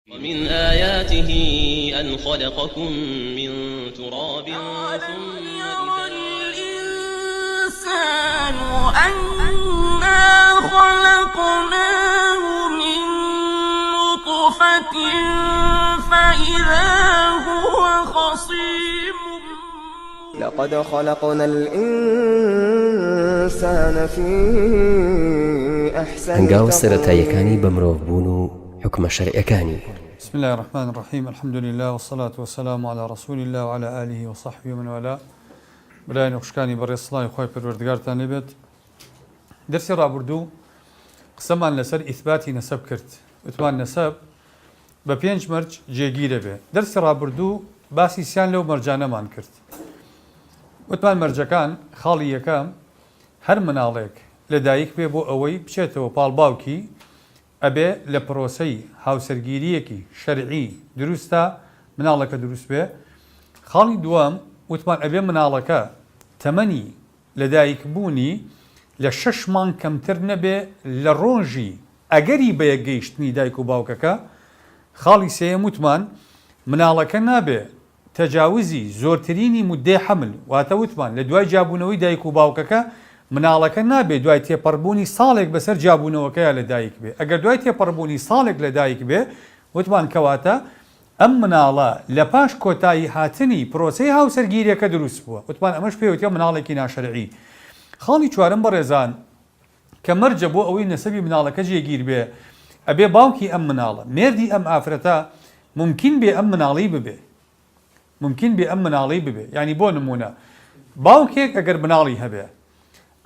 ومن آياته أن خلقكم من تراب ثم يرى الإنسان أنا خلقناه من نطفة فإذا هو خصيم لقد خلقنا الإنسان في أحسن هەنگاوە سەرەتاییەکانی بە مرۆڤبوون و حکمە شەرعیەکانی. بسم الله الرحمن الرحيم الحمد لله والصلاة والسلام على رسول الله وعلى آله وصحبه ومن والاه. برای نەخشکانی بەڕێز سڵاوی خۆی پەروەردگارتان لێبێت. دەرسی ڕابردوو قسەمان لەسەر ئیثباتی نەسەب کرد. وتمان نەسەب بە 5 مەرج جێگیرە بێ. دەرسی ڕابردوو باسی سیان لەو مەرجانەمان کرد. وتمان مەرجەکان خاڵی یەکەم هەر مناڵێک لەدایک بێ بۆ ئەوەی بچێتەوە پاڵباوکی ئەبێ لە پرۆسەی هاوسەرگیریەکی شەرعی دروستە مناڵەکە دروست بێ. خاڵی دووەم وتمان ئەبێ مناڵەکە تەمەنی لەدایک بوونی لە 6 مانگ کەمتر نەبێ لە ڕۆژی ئەگەری بە یەکگەیشتنی دایک و باوکەکە. خاڵی سێیەم وتمان مناڵەکە نابێ تەجاوزی زۆرترینی مودەی حەمل واتە وتمان لە دوای جابوونەوەی دایک و باوکەکە مناڵەکە نابێ دوای تێپەڕبوونی ساڵێک بەسەر جابوونەوەکەیە لە دایک بێ. ئەگەر دوای تێپەڕبوونی ساڵێک لە دایک بێ وتمان کەواتە ئەم مناڵە لە پاش کۆتایی هاتنی پرۆسەی هاوسەرگیریەکە دروست بووە. وتمان ئەمەش پێوتە مناڵێکی ناشەرعی. خاڵی چوارەم بەڕێزان کە مەرجە بۆ ئەوەی نەسەبی مناڵەکە جێگیر بێ ئەبێ باوکی ئەم مناڵە مێردی ئەم ئافرەتە ممکن بێ ئەم مناڵی ببێ. ممکن بێ ئەم مناڵی ببێ. یعنی بۆ نمونە باوکێک ئەگەر مناڵی هەبێ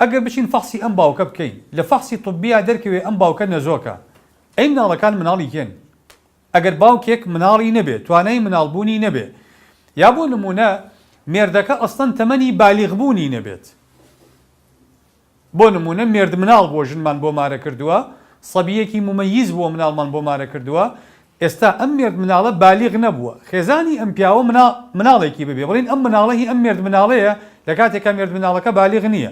ئەگەر بچین فەحسی ئەم باوکە بکەین لە فەحسی طبیە دەرکەوێ ئەم باوکە نەزۆکە ئەی مناڵەکان مناڵی کێن. ئەگەر باوکێک مناڵی نەبێت توانای مناڵبوونی نەبێ یا بۆ نمونە مێردەکە ئەستەن تەمەنی بالیغبوونی نەبێت. بۆ نمونە مێرد مناڵ بۆ ژنمان بۆ مارە کردووە سەبیەکی ممەیز بۆ مناڵمان بۆ مارە کردووە ئێستا ئەم مێرد مناڵە بالیغ نەبووە خێزانی ئەم پیاوە مناڵێکی ببێ بڵین ئەم مناڵی ئەم مێرد مناڵەیە لە کاتێکە مێرد مناڵەکە بالیغ نییە.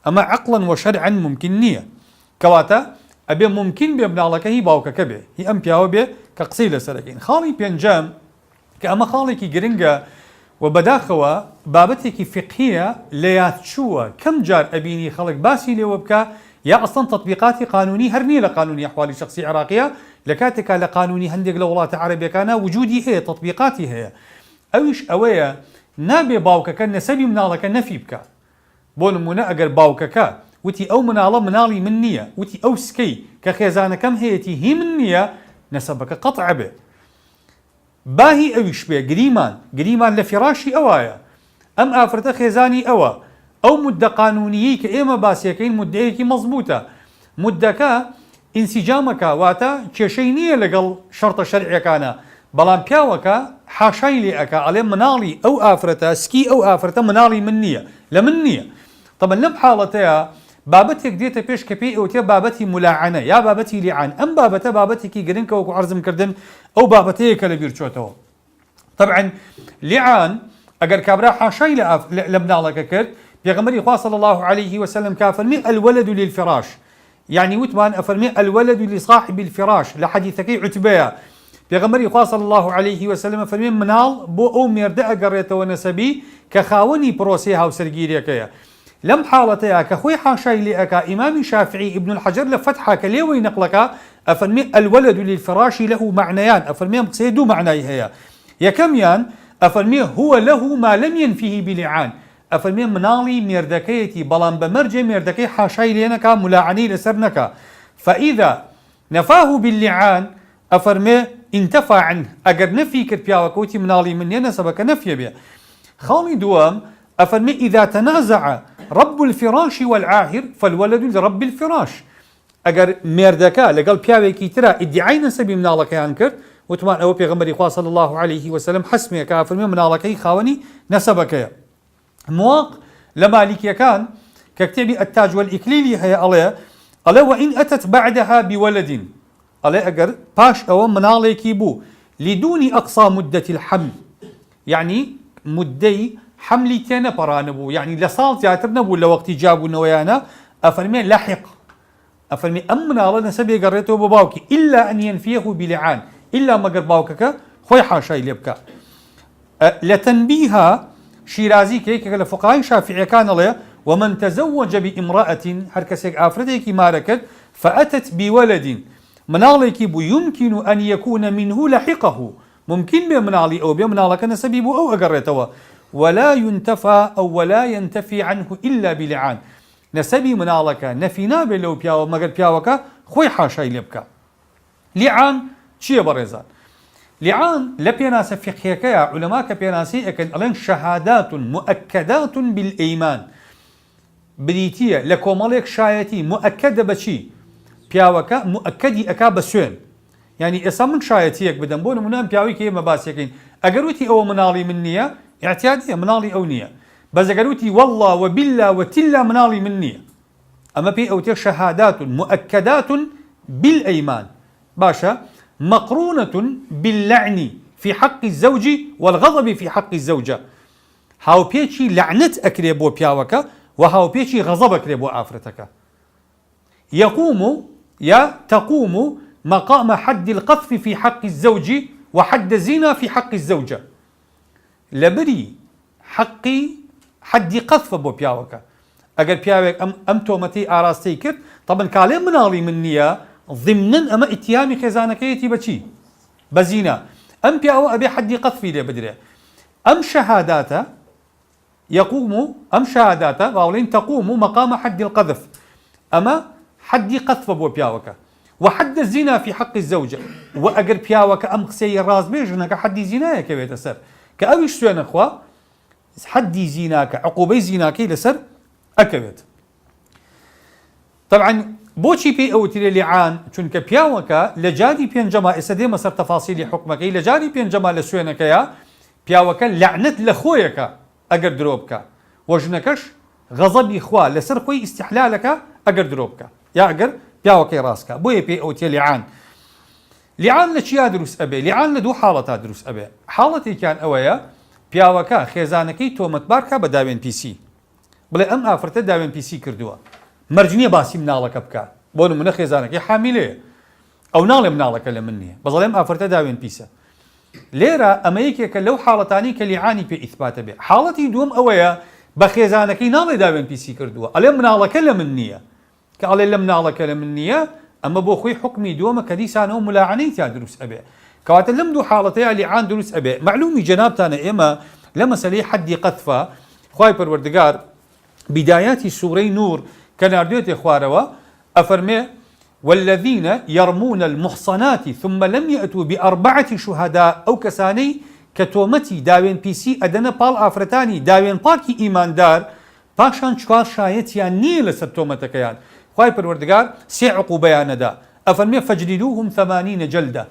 ئەمە عقلن وشەرعن ممکن نییە. کەواتە ئەبێ ممکن بێ مناڵەکە هی باوکەکە بێ هی ئەم پیاوە بێ کە قسەی لەسەرەکەین. خاڵی پێنجەم کە ئەمە خاڵێکی گرنگە و بەداخەوە بابەتێکی فقهیە لە یادچووە کەم جار ئەبینی خەڵک باسی لێوە بکە یا ئەسڵەن تەطبیقاتی قانونی هەر نییە لە قانونی ئەحوالی شخصی عێراقیە لە کاتێکا لە قانونی هەندێک لە وڵاتە عەرەبیەکانە وجودی هەیە تەطبیقاتی هەیە. ئەویش ئەوەیە نابێ باوکەکە نەسەبی مناڵەکە نەفی بکە. بۆ نمونە ئەگەر باوکەکە وتی ئەو مناڵە مناڵی من نییە وتی ئەو سکەی کە خێزانەکەم هەیەی هی من نییە نەسەبەکە قەتع بێ. باهی ئەویش بێ گریمان لە فیراشی ئەوایە ئەم ئافرەتە خێزانی ئەوە ئەو مودە قانونیی کە ئێمە باسیەکەین مودەیەکی مەزبوطە مودەکە ئینسیجامەکە واتە کێشەی نییە لەگەڵ شەرتە شەرعیەکانە بەڵام پیاوەکە حاشای لێ ئەکا ئەڵێ مناڵی ئەو ئافرەتە سکی ئەو ئافرەتە مناڵی من نییە لە من نییە. طبعا لەم حاڵەتەیە بابەتێک دێتە پێش کە پێی ئەوتێ بابەتی مولعانە یا بابەتی لیعان. ئەم بابەتە بابەتێکی گرنگە وەکو عەرزم کردن ئەو بابەتەیە کە لەبیر چۆتەوە. طبعا لیعان ئەگەر کابرا حاشای لە مناڵەکە کرد پێغەمبەری خوا صلی الله عليه وسلم کافەرمی الولد للفراش يعني وتمان أفرمي الولد لصاحب الفراش لحديثكي عتبية پێغەمبەری خوا صلی الله عليه وسلم فەرمێ مناڵ بۆ ئەو مێردە ئەگەڕێتەوە نەسەبی کە خاوەنی پرۆسەی هاوسەرگیریەکەیە. لەم حاڵەتەیە کە خۆی حاشای لێ ئەکا ئیمامی شافعی ابن الحەجەر لە فەتحا کە لێوەی نەقلەکە ئەفەرمێ الولد للفراش له معنيان ئەفەرمێ قسەی دوو معنای هەیە. یەکەمیان ئەفەرمێ هو له ما لم ينفه بلعان ئەفەرمێ مناڵی مێردەکەیەتی بەڵام بە مەرجێ مێردەکەی حاشای لێ نەکا ملاعنەی لەسەر نەکا فإذا نفاه باللعان ئەفەرمێ انتفع عنه ئەگەر نەفی کرد پیاوەکەوتی مناڵی من نیە نەسەبەکە نەفیە بێ. خاڵی دووەم ئەفەرمێ إذا تنازع رب الفراش والعاهر فالولد لرب الفراش ئەگەر مێردەکە لەگەڵ پیاوێکی ترە ئیدعای نەسەبی مناڵەکەیان کرد وتمان ئەوە پێغەمبەری خوا صلی الله عليه وسلم حەسمێکە ئەفەرمێ مناڵەکەی خاوەنی نەسەبەکەیە. مواق لە مالیکیەکان کە کتێبی التاج والإكليلي هەیە ئەڵێ وإن أتت بعدها بولد ئەڵێ ئەگەر پاش ئەوە مناڵێکی بوو لدونی ئەقسا مدەتی الحەمل یعنی مدەی حەملی تێ نەپەڕانە بوو یعنی لە ساڵ زیاتر نەبوو لە وەقتی جابوونەوەیانە ئەفەرمێ لاحق ئەفەرمێ ئەم مناڵە نەسەبێ گەڕێتەوە بۆ باوکی إلا أن ينفيه بلعان إلا مەگەر باوکەکە خۆی حاشای لێ بکە. لە تەنبیها شیرازی کە لە فقهای شافعیەکان ئەڵێ ومن تزوج بامرأة هەر کەسێک ئافرەتێکی مارە کرد فأتت بولد مناڵێکی بوو يمكن أن يكون منه لحقه ممكن بێ مناڵی ئەو بێ مناڵەکە نەسەبی بوو ئەو ئەگەڕێتەوە ولا ينتفى أو ولا ينتفي عنه إلا بلعان نەسەبی مناڵەکە نەفی نابێت لەو پیاوە مەگەر پیاوەکە خۆی حاشای لێ بکە. لیعان چییە بەڕێزان؟ لیعان لە پێناسە فقهیەکەیە عولەما کە پێناسی ئەکەن ئەڵێن شەهادات مؤکدات بالئیمان بریتیە لە کۆمەڵێک شایەتی مؤکدە بەچی؟ پیاوەکە مؤکدی ئەکا بە سوێن. یعنی ئێستا من شایەتیەک بدەم بۆ نمونە پیاوی کە ئێمە باسیەکەین ئەگەر وتی ئەوە مناڵی من نییە ئیعتیادیە مناڵی ئەو نییە بەس ئەگەر وتی والله وبالله وتلا مناڵی من نییە ئەمە پێی ئەوتێ شەهادات مؤکدات بالئیمان باشە مقرونة باللعن في حق الزوج والغضب في حق الزوجة هاوپێکی لعنت ئەکرێ بۆ پیاوەکە و هاوپێکی غەزەب ئەکرێ بۆ ئافرەتەکە. يقوم يا تقوم مقام حد القذف في حق الزوج وحد الزنا في حق الزوجة لبري حقي حد قذف بو پیاوەکە ئەگەر پیاوێک ئەم تۆمەتی ئاراستەی کرد طبعا کاڵێ مناڵی من نییە ضمنن ئەمە ئیتیامی خێزانەکەیەتی بەچی؟ بە زینا ئەم پیاوە ئەبێ حدی قەذفی لێ بدرێ. ئەم شەهاداتە يقوم ئەم شەهاداتە باوڵین تقوم مقام حد القذف ئەمە حدی قەذف بۆ پیاوەکە وحد الزنا في حق الزوجة وأجر پیاوەکە ئەم قسەی ڕاست بێژنەکە حدی زینایەکە بێتە سەر کە ئەویش سوێنە خوا حدی زیناکە عقوبەی زیناکەی لەسەر ئەکەوێت. طبعا بۆچی پێی ئەوترێ لیعان چونکە پیاوەکە لە جاری پێنجەما ئێستا دێمە سەر تەفاسیلی حکمەکەی لە جاری پێنجەما لە سوێنەکەیە پیاوەکە لعنت لە خۆیەکە ئەگەر درۆ بکە و ژنەکەش غەزەبی خوا لەسەر خۆی ئیستیحلالەکە ئەگەر درۆ بکە یا ئەگەر پیاوەکەی ڕاستکە بۆیە پێی ئەوتێ لیعان. لیعان لە چیا دروست ئەبێ؟ لیعان لە دوو حاڵەتا دروست ئەبێ. حاڵەتێکیان ئەوەیە پیاوەکە خێزانەکەی تۆمەتبار کا بە داوێن پیسی بڵێ ئەم ئافرەتە داوێن پیسی کردووە مەرجنیە باسی مناڵەکە بکە بۆ نمونە خێزانەکەی حامیلەیە ئەو ناڵێ مناڵەکە لە من نییە بەڵێم ئافرەتە داوێن پیسە. لێرە ئەمە یەکێکە لەو حاڵەتانی کە لیعانی پێ ئیثباتە بێ. حاڵەتی دووەم ئەوەیە بە خێزانەکەی ناڵێ داوێن پیسی کردووە ئەڵێ مناڵەکە لە من نییە کە ئەڵێ لە مناڵەکە لە من نییە ئەمە بۆ خۆی حکمی دووەمە کە دیسانەوە ملاعنەی تا دروست ئەبێ کەواتە لەم دوو حاڵەتەیە لیعان دروست ئەبێ. معلومی جەنابتانە ئێمە لە مەسەلەی حەدی قەذفە خوای پەروەردگار بدايات سورة نور كان أردوية خواروا أفرمي والذين يرمون المحصنات ثم لم يأتوا بأربعة شهداء أو كساني كتومتي داوين بيسي أدنا بال أفرتاني داوين باكي إيمان دار باشان شوار شايتيان نيل ستومتكيان خواهي پروردگار سي عقوبيان دا أفرمي فاجلدوهم 80 جلدة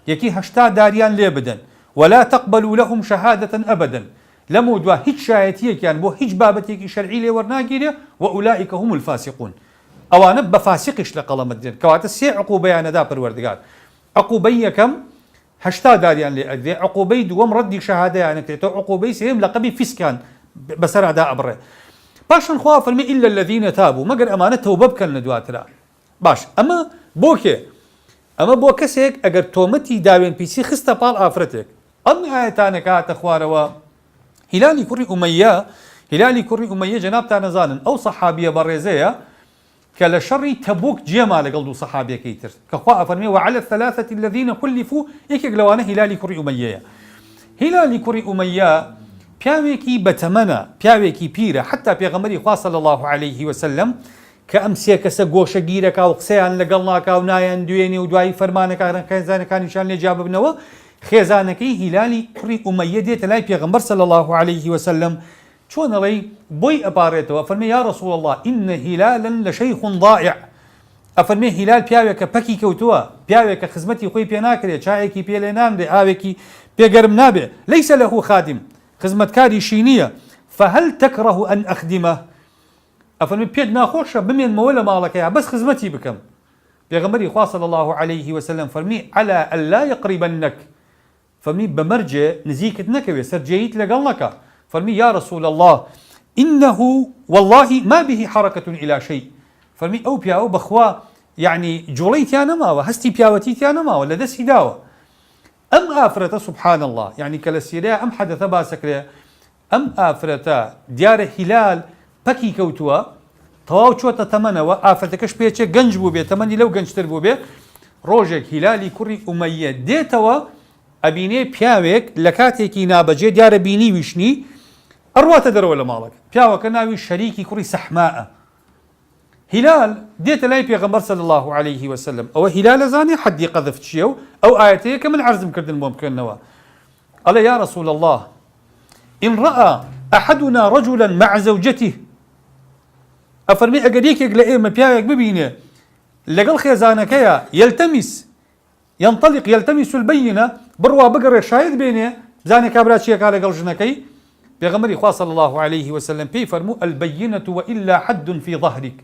يكي هشتا داريان ليبدن ولا تقبلوا لهم شهادة أبدا لمو دوا هیچ شایەتیەکیان بۆ هیچ بابەتێکی شەرعی لێ وەرناگیرێ وأولئك هم الفاسقون ئەوانە بە فاسقیش لە قەڵەمت دێن کەواتە سێ عقوبەیانەدا پەروەردگار. عقوبەی یەکەم هەشتا داریان لێ ئەدرێ عقوبەی دووەم ڕەدی شەهادەیانەکرێتەوە عقوبەی سێم لەقەبی فیسکان بەسەرادا ئەبڕێ. پاشان خوا فەرمێ إلا الذين تابوا مەگەر ئەمانە تەوبە بکەن لە دواترا. باش ئەمە بۆ کێ؟ ئەمە بۆ کەسێک ئەگەر تۆمەتی داوێن پیسی خستە پاڵ ئافرەتێک ئەم ئاەتانە کاتە خوارەوە هلالی کوڕی ئومەیە جەنابتان نەزانن ئەو سەحابیە بەڕێزەیە کە لە شەڕی تەبوک جێما لەگەڵ دوو سەحابیەکەی تر کە خوا ئەفەرمێ وعلى الثلاثة الذين خلفوا یەکێک لەوانە هلالی کوڕی ئومەیەیە. هلالی کوڕی ئومەیە پیاوێکی بەتەمەنە پیاوێکی پیرە حتا پێغەمبەری خوا صلی الله عليه وسلم کە ئەم سێ کەسە گۆشەگیرەکە و قسەیان لەگەڵ ناکا و نایەن دوێنێ و دوایی فەرمانەکانیشان لێجا ببنەوە خێزانەکەی هلالی کوڕی ئومەیە دێتە لای پێغەمبەر صلی الله عليه وسلم چۆن ئەڵێ بۆی ئەپارێتەوە فەرمێ یا رسول الله إن هلالا لشيخ ضائع ئەفەرمێ هلال پیاوێکە پەکی کەوتووە پیاوێکە خزمەتی خۆی پێ ناکرێت چایەکی پێ لێ نامرێ ئاوێکی پێگەرم نابێ ليس له خادم خزمەتکاریشی نییە فهل تكره أن أخدمه ئەفەرمێ پێت ناخۆشە بمێنمەوە لە ماڵەکەیە بەس خزمەتی بکەم. پێغەمبەری خوا صلی الله عليه وسلم فەرمی على ألا يقربنك فەرمی بەمەرجێ نزیکت نەکەوێ سەرجێیت لەگەڵ نەکە. فەرمی یا رسول الله إنه والله ما به حركة إلى شيء فەرمی ئەو پیاوە بەخوا یعنی جوڵەی تیان نەماوە هەستی پیاوەتی تیان نەماوە لە دەستی داوە ئەم ئافرەتە سبحان الله یعنی کە لە سیریا ئەم حەدەثە باسەکرێ ئەم ئافرەتە دیارە هیلال پەکی کەوتووە تەواو چۆتە تەمەنەوە ئافرەتەکەش پێچێ گەنج بوو بێ تەمەنی لەو گەنجتر بوو بێ ڕۆژێک هیلالی کوڕی ئومەیە دێتەوە ئەبینێ پیاوێک لە کاتێکی نابەجێ دیارە بینی ویشنی ئەڕواتە دەرەوە لە ماڵەکە پیاوەکە ناوی شەریکی کوڕی سەحماءە هلال دێتە لای پێغەمبەر صلی الله عليه وسلم ئەوە هلال ئەزانێ حەدی قەذف چییە و ئەو ئاەتەیە کە من عەرزم کردن بۆم بکەنەوە ئەڵێ یا رسول الله إن رأى أحدنا رجلا مع زوجته ئەفەرمی ئەگەر یەکێک لە ئێمە پیاوێک ببینێ لەگەڵ خێزانەکەیە ينطلق يلتمس البينة بڕوا بگەڕێ شاید بێنێ بزانێ کابرا چیەکا لەگەڵ ژنەکەی پێغەمبەری خوا صلی الله عليه وسلم پێی فەرموو البينة وإلا حد في ظهرك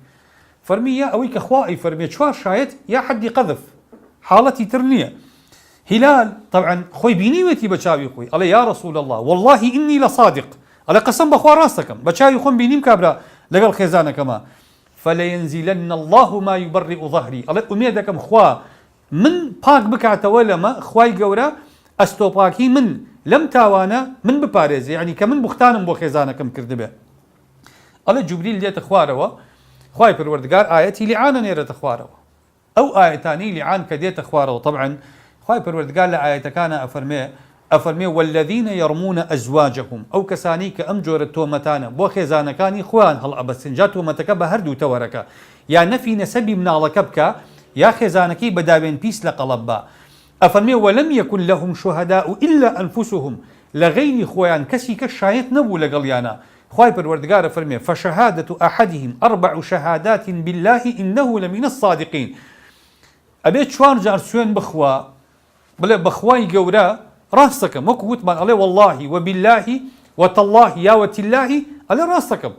فەرمی یا ئەوەی کە خوا ئەی فەرمێ چوار شایەت یا حەدی قەذف حاڵەتی تر نییە هلال طبعا خۆی بینیوێتی بە چاوی خۆی ئەڵێ یا رسول الله والله إني لصادق ئەڵێ قەسەم بەخوا ڕاست دەکەم بە چاوی خۆم بینیم کابرا لەگەڵ خێزانەکەما فلينزلن الله ما يبرئ ظهري ئەڵێ ئومێد دەکەم خوا من پاک بکاتەوە لەمە خوای گەورە ئەستۆپاکی من لەم تاوانە من بپارێزێ یعنی کە من بوختانم بۆ خێزانەکەم کردبێ ئەڵێ جوبریل دێتە خوارەوە خوای پروردگار آیەتی لیعانە نێرەتە خوارەوە ئەو ئاەتانی لیعان کە دێتە خوارەوە طبعا خوای پروردگار لە ئاەتەکانە ئەفەرمێ والذین يرمون أزواجهم ئەو کەسانی کە ئەم جۆرە تۆمەتانە بۆ خێزانەکانی خۆیان هەڵئەبەستن جا تۆمەتەکە بە هەردوو تەوەرەکە یا نەفی نەسەبی مناڵەکە بکە یا خێزانەکەی بەداوێن پیس لە قەڵەب بە ئەفەرمێ ولم يكن لهم شهداء إلا أنفسهم لە غەیری خۆیان کەسی کە شایەت نەبوو لەگەڵیانە خوای پروردگار فرمي فشهادة أحدهم 4 شهادات بالله إنه لمن الصادقين أبيت شوار جار سوين بخوا بلا بخواي جورا راسك مكوت ما عليه والله وبالله وتالله يا وتالله على راسك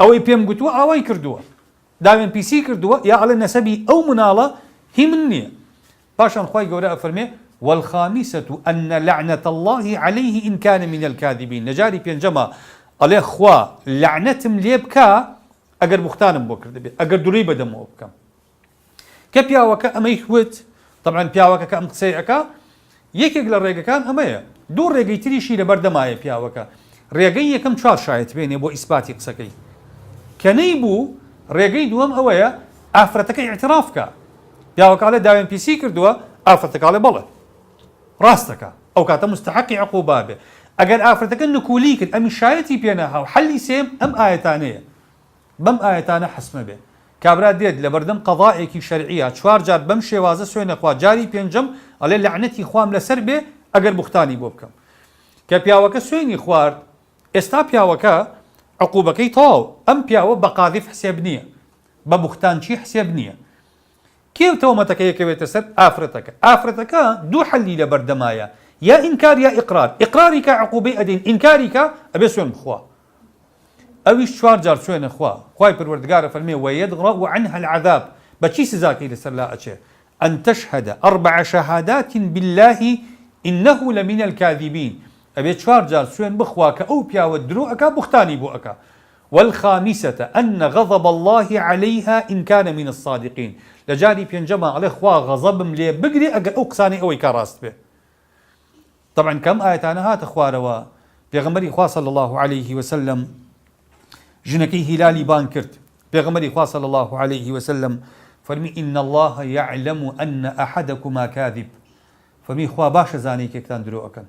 أو يبيم قتوا أو يكردوا دائما بيسي كردوا يا على نسبي أو منالة هي مني باشان خوي جورا فرمي والخامسة أن لعنة الله عليه إن كان من الكاذبين نجاري بينجما ئەڵێ خوا لعنەتم لێ بکە ئەگەر بوختانم بۆ کردبێ ئەگەر دوڕی بەدەمەوە بکەم کە پیاوەکە ئەمەی خوت طبعا پیاوەکە کە ئەم قسەی ئەکا یەکێک لە ڕێگەکان ئەمەیە دوو ڕێگەی تریشی لەبەردەمایە پیاوەکە ڕێگەی یەکەم 4 شایەت بێنێ بۆ ئیسپاتی قسەکەی کە نەیبوو ڕێگەی دووەم ئەوەیە ئافرەتەکەی اعتراف بکە پیاوەکە ئەڵێ داوێن پیسی کردووە ئافرەتەکە ئەڵێ بەڵێ ڕاستەکە ئەو کاتە مستحقی عقوبا بێ ئەگەر ئافرەتەکە نکولی کرد ئەمی شایەتی پێنەها و حەلی سێم ئەم ئاەتانەیە بەم ئاەتانە حەسمە بێ کابرا دێت لە بەردەم قەضایەکی شەرعیە 4 جار بەم شێوازە سوێنە خوا جاری پێنجەم ئەڵێ لعنەتی خوام لەسەر بێ ئەگەر بوختانی بۆ بکەم کە پیاوەکە سوێنی خوارد ئێستا پیاوەکە عقوبەکەی تەواو ئەم پیاوە بە قاذف حسێب نییە بە بوختانچی حسێب نییە کێو تەومەتەکە یەکەوێتە سەر ئافرەتەکە دوو حەلی لە بەردەمایە يا إنكار يا إقرار إقرارك عقوبة أدين إنكارك أبي سوين بخوا أويش شوار جار سوين أخوا خواي پروردگار فرمي ويدغرأ عنها العذاب بچي سزاكي لسلا أچه أن تشهد 4 شهادات بالله إنه لمن الكاذبين أبي شوار جار سوين بخوا كأو بيا ودروءك بختاني بوءك والخامسة أن غضب الله عليها إن كان من الصادقين لجاري بينجمع عليه خوا غضب ملي بقري أقل أقصاني أوي كاراست به طبعا كم آياتنا هات خواروا بيغمبري خوا صلى الله عليه وسلم جنكي هلالي بانكرت بيغمبري خوا صلى الله عليه وسلم فرمي إن الله يعلم أن أحدكما كاذب فرمي خوا باش زاني كتان درو أكن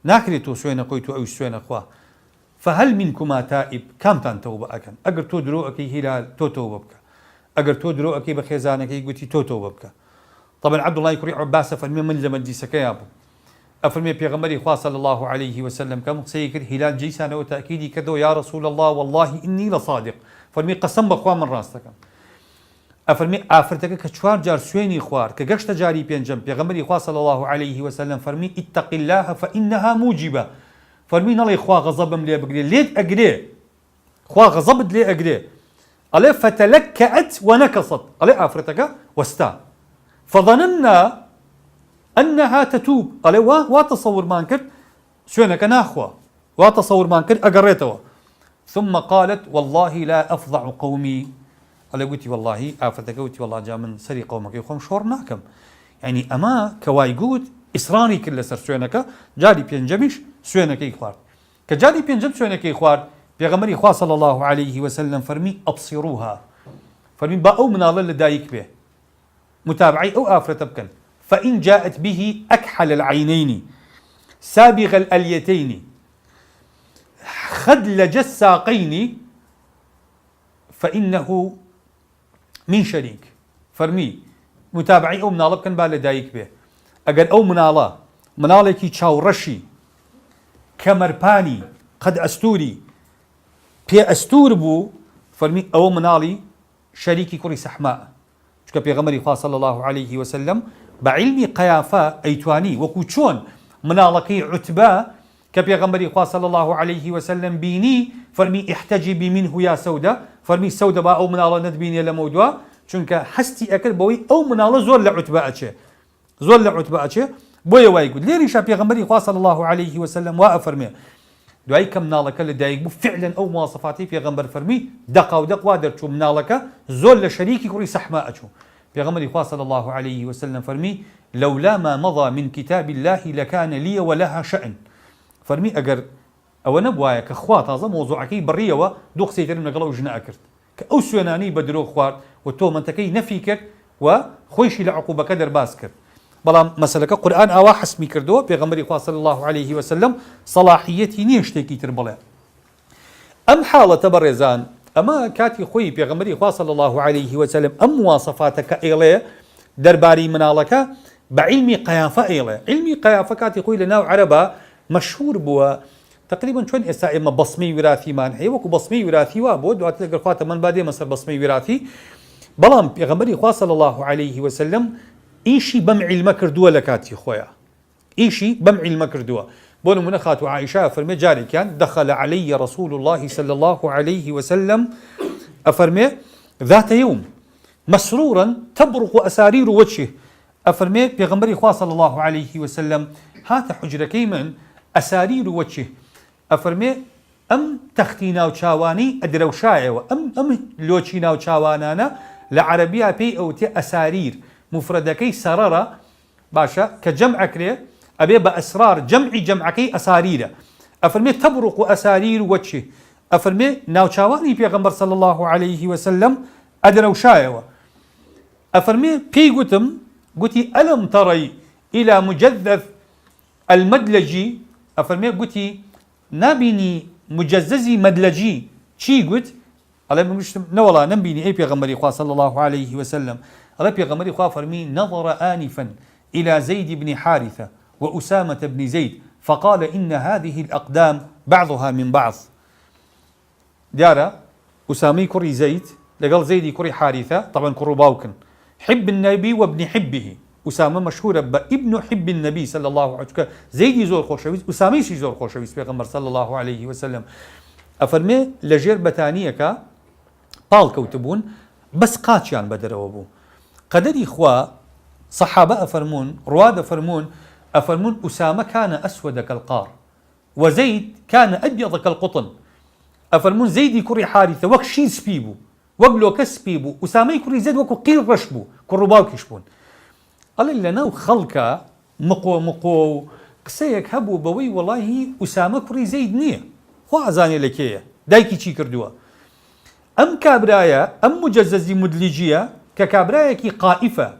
ناكريتو سوين قويتو أو سوين خوا فهل منكما تائب كم تان توبة أكن أجر تو درو أكي هلال تو توبة بك أجر تو درو أكي بخيزانك يقولي تو توبة بك طبعا عبد الله يكري عباسة فرمي من زمن دي سكيابو أفرمي بيغمبري خوا صلى الله عليه وسلم كم سيكر هلال جيسان وتأكيدي كذو يا رسول الله والله إني لصادق فرمي قسم بخوا من راستك أفرمي آفرتك كشوار جار سويني خوار كقشت جاري بينجم بيغمبري خوا صلى الله عليه وسلم فرمي اتق الله فإنها موجبة فرمي نالي خوا غضب ملي بقري ليت أقري خوا غضب لي أقري ألي فتلكأت ونكصت ألي آفرتك وستا فظننا أنها تتوب قال واتصور ما انكر شوينك ناخوا واتصور ما انكر أقريتوا ثم قالت والله لا أفضع قومي قال قلت والله آفتك قلت والله جاء من سري قومك يخون شور ناكم يعني أما كواي قوت ئیسرانی کرد لەسەر سوێنەکە، جاری پێنجەمیش سوێنەکەی خوارد. کە جاری پێنجەم سوێنەکەی خوارد، پێغەمبەری خوا صلی الله عليه وسلم فەرمی ئەبصیڕوها، فەرمی با ئەو مناڵە لەدایک بێ، متابعی ئەو ئافرەتە بکەن. فإن جاءت به أكحل العينين سابغ الأليتين خدلج الساقين فإنه من شريك. فەرمی متابعی ئەو مناڵە بکەن با لەدایک بێ. ئەگەر ئەو مناڵێکی چاوڕەشی کەمەرپانی قەد ئەستوری پێ ئەستور بوو، فەرمی ئەوە مناڵی شەریکی کوڕی سەحماء، چونکە پێغەمبەری خوا صلی الله عليه وسلم بعلمی قیافە ئەیتوانی وەکو چۆن مناڵەکەی عوتبە کە پێغەمبەری خوا صلی الله عليه وسلم بینی، فەرمی احتەجیبی منه یا سەودە، فەرمی سەودە با ئەو مناڵە نەتبینێ لەمە دووە، چونکە هەستی ئەکرد بەوەی ئەو مناڵە زۆر لە عوتبە ئەچێ، زۆر لە عوتبە ئەچێ، بۆیە وای گوت. لێریشا پێغەمبەری خوا صلی الله عليه وسلم وا ئەفەرمێ دوای کە مناڵەکە لەدایک بوو فعلا ئەو مواصفاتی پێغەمبەر فەرمی دەقا و دەق وا دەرچوو مناڵەکە زۆر لە شەریکی کوڕی سەحما ئەچوو. پێغەمبەری خوا صلی الله عليه وسلم فەرمی لولا ما مضى من كتاب الله لكان لي ولها شأن. فەرمی ئەگەر ئەوە نەبوایە کە خوا تازە مۆزوعەکەی بڕیەوە دوو قسەی ترم لەگەڵ ئەو ژنە ئەکرد کە ئەو سوێنانەی بە درۆ خوارد و تۆمەتەکەی نەفی کرد و خۆیشی لە عقوبەکە دەرباز کرد. بەڵام مەسەلەکە قورئان ئاوا حەسمی کردەوە، پێغەمبەری خوا صلی الله عليه وسلم صلاحیەتی نییە شتێکی تر بڵێ. ئەم حاڵەتە بەڕێزان ئەمە کاتی خۆی پێغەمبەری خوا صلی الله عليه وسلم ئەم مواصفاتە کە ئێڵێ دەربارەی مناڵەکە بە علمی قیافە ئێڵێ. علمی قیافە کاتی خۆی لەناو عەرەبە مەشهور بووە، تقریبا چۆن ئێستا ئێمە بەسمەی وراثیمان هەیە، وەکو بەسمەی وراثی وا بۆ دواتر ئەگەر خواتە من با دێمە سەر بەسمەی وراثی. بەڵام پێغەمبەری خوا صلی الله عليه وسلم ئیشی بەم عیلمە کردووە لە کاتی خۆیان، ئیشی بەم عیلمە کردووە. بۆ نمونە خاتو عائشە فەرمێ جارێکیان دەخەل عەلەیە رەسوول الله صلی الله عليه وسلم ئەفەرمێ ذات يوم مسرورا تبرق أسارير وجهه، أفرمي بيغمبري خوا صلى الله عليه وسلم هات حجركي من أسارير وجهه، أفرمي أم تختينا وشاواني أدروشاية أم لوشينا وشاوانانا لعربية بي أو تي أسارير مفردكي سرارة باشا كجمع كري أبي بأسرار جمعكي أسارير. أفرمي تبرق أسارير وجهه، أفرمي ناوشاواني بيغمبر صلى الله عليه وسلم أدروشاية. أفرمي بي قلتي ألم تري إلى مجذذ المدلجي، أفرمي قلتي نبيني مجززي مدلجي شي قلت على مش نولا نبيني أي بيغمبري خوا صلى الله عليه وسلم. على بيغمبري خوا فرمي نظر آنفا إلى زيد بن حارثة وأسامة بن زيد فقال إن هذه الأقدام بعضها من بعض. دارا أسامي كري زيد لقال زيدي كري حارثة طبعا كرو باوكن حب النبي وابن حبه، أسامة مشهورة بابن حب النبي صلى الله عليه وسلم، زيدي زور خوشويس أسامي شي زور خوشويس بيغمبر صلى الله عليه وسلم. أفرمي لجير بتانيكا طال كوتبون بس قاتشان بدر أبو قدري إخوة صحابة أفرمون رواد أفرمون أسامة كان أسود كالقار وزيد كان أبيض كالقطن. أفرمون زيدي كري حارثة وكشي سبيبو وقلو كسبيبو، أسامة كري زيد وكو قيل رشبو كرباو كشبون. قال لنا خلقا مقو قسيك هبو بوي والله أسامة كري زيد نية خو عزاني لكيه دايكي چي كردوا. أم كابرايا أم مجززي مدلجية ككابرايا كي قائفة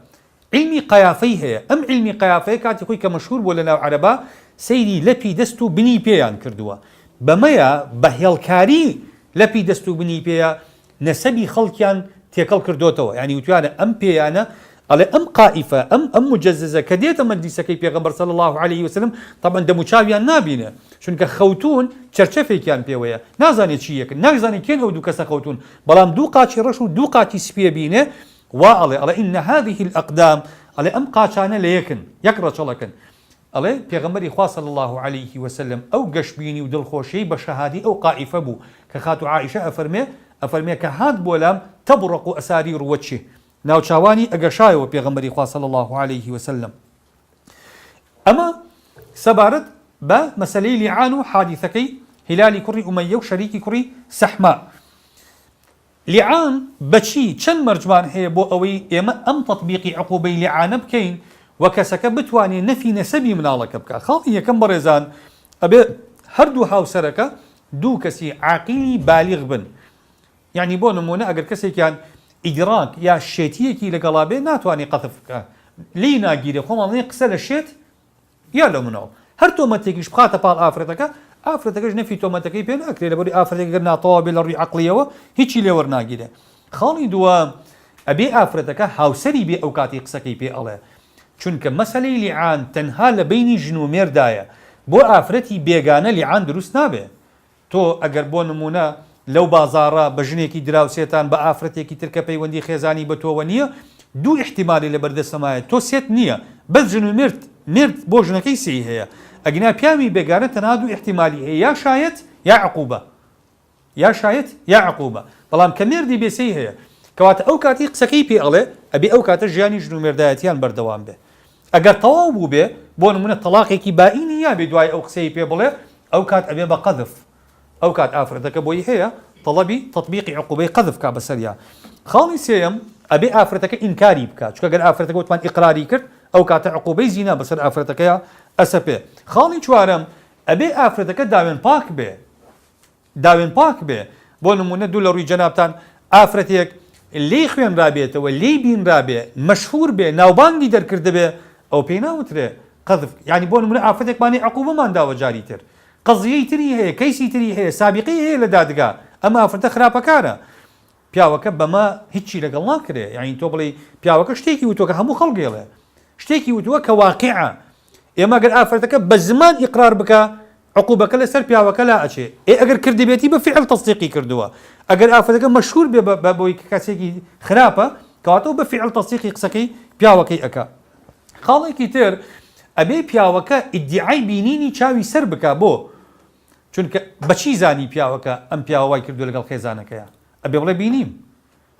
علمي قيافيه أم علمي قيافيه كاتي خوي كمشهور بولنا عربا سيدي لبي دستو بني بيان كردوا بميا بهيالكاري لبي دستو بني بيا نسبي خلقيان تيكل كردوتو، يعني وتوانا أم بيانا على أم قائفة أم مجززة كديتا مجلسة كي بيغمبر صلى الله عليه وسلم طبعا دمو چاويان نابينه چونك خوتون چرچفي كان بيويا نازاني چيك نازاني كين او دو كسا خوتون بلام دو قاچي رشو دو قاچي سبيه بينه وعلى إن هذه الأقدام على أم قاچانه ليكن يكرا چلكن على بيغمبر خوا صلى الله عليه وسلم او قشبيني ودل خوشي بشهادي او قائفة بو كخاتو عائشة أفرمي كهاد بولام تبرق أسارير وجهه ناوچاوانی ئەگەشایەوە پێغەمبەری خوا صلی الله عليه وسلم. ئەمە سەبارەت بە مەسەلەی لیعان و حادیثەکەی هیلالی کوڕی ئومەیە و شەریکی کوڕی سەحما. لیعان بەچی چەند مەرجمان هەیە بۆ ئەوەی ئێمە ئەم تەطبیقی عقوبەی لیعانە بکەین و کەسەکە بتوانێت نەفی نەسەبی مناڵەکە بکات. خاڵی یەکەم بەڕێزان ئەبێ هەردوو هاوسەرەکە دوو کەسی عاقلی بالیغ بن. یعنی بۆ نمونە ئەگەر کەسێکیان ئیدراک یا شێتیەکی لەگەڵا بێ ناتوانێت قەتف بکە لی ناگیرێ خۆماڵێ قسە لە شێت یا لە منەوە هەر تۆمەتێکیش بخاتە پاڵ ئافرەتەکە ئافرەتەکەش نەفی تۆمەتەکەی پێ ناکرێت لەبەری ئافرەتێکگەر ناتەوا بێ لە ڕووی عەقلیەوە هیچی لێ وەرناگیرێ. خاڵی دووەم ئەبێ ئافرەتەکە هاوسەری بێ ئەو کاتی قسەکەی پێ ئەڵێ چونکە مەسەلەی لیعان تەنها لە بینی ژن و مێردایە بۆ ئافرەتی بێگانە لیعان دروست نابێ. تۆ ئەگەر بۆ نمونە لەو بازاڕە بە ژنێکی دراوسێتان بە ئافرەتێکی ترکە پەیوەندی خێزانی بە تۆوە نییە دوو احتیمالی لە بەردەسەمایە تۆ سێت نییە بەس ژن و مرد بۆ ژنەکەی سی هەیە ئەگنا پیاوی بێگانە تەنها دوو احتیمالی هەیە یا شایەت یا عقوبە یا شایەت یا عقوبە بەڵام کە مێردی بێسەی هەیە کەواتە ئەو کاتی قسەکەی پێ ئەڵێ ئەبێ ئەو کاتە ژیانی ژن و مێردایەتیان بەردەوام بێ. ئەگەر تەواو بوو بێ بۆ نمونە تەلاقێکی باینی یا بێ دوای ئەو قسەی پێ بڵێ ئەو کات ئەبێ بە قەذف ئەو کات ئافرەتەکە بۆی هەیە تەڵەبی تەطبیقی عقوبەی قەذف کا بەسەریا. خاڵی سێیەم ئەبێ ئافرەتەکە ئینکاری بکات چونکە ئەگەر ئافرەتەکە وتمان ئیقراری کرد ئەو کاتە عقوبەی زینا بەسەر ئافرەتەکەیە ئەسەپێ. خاڵی چوارەم ئەبێ ئافرەتەکە داوێن پاک بێ بۆ نمونە دوو لە ڕووی جەنابتان ئافرەتێک لێی خوێنرابێتەوە لێی بینرابێ مەشهور بێ ناوبانگی دەرکرد بێ ئەو پێی ناوترێ قەذف. یعنی بۆ نمونە ئافرەتێکمانی عقوبەمان داوە جاری تر قەزیەی تری هەیە کەیسی تری هەیە سابقەی هەیە لە دادگا ئەمە ئافرەتە خراپەکارە پیاوەکە بەمە هیچی لەگەڵ ناکرێ. یعنی تۆ بڵێ پیاوەکە شتێکی وتوکە هەموو خەڵگێڵێ شتێکی وتووە کە واقعە ئێمە گەر ئافرەتەکە بە زمان ئیقرار بکە عقوبەکە لەسەر پیاوەکە لا ئەچێ ئەگەر کردبێتی بە فعل تەصدیقی کردووە ئەگەر ئافرەتەکە مەشهور بێ بە بۆی کەسێکی خراپە کەواتەوە بە فعل تەصدیقی قسەکەی پیاوەکەی ئەکا. خاڵێکی تر ئەبێ پیاوەکە ئیدعای بینینی چاوی سەر بکە بۆ چونکە بەچی زانی پیاوەکە ئەم پیاوەوای کردو لەگەڵ خێزانەکەیە ئەبێ بڵێ بینیم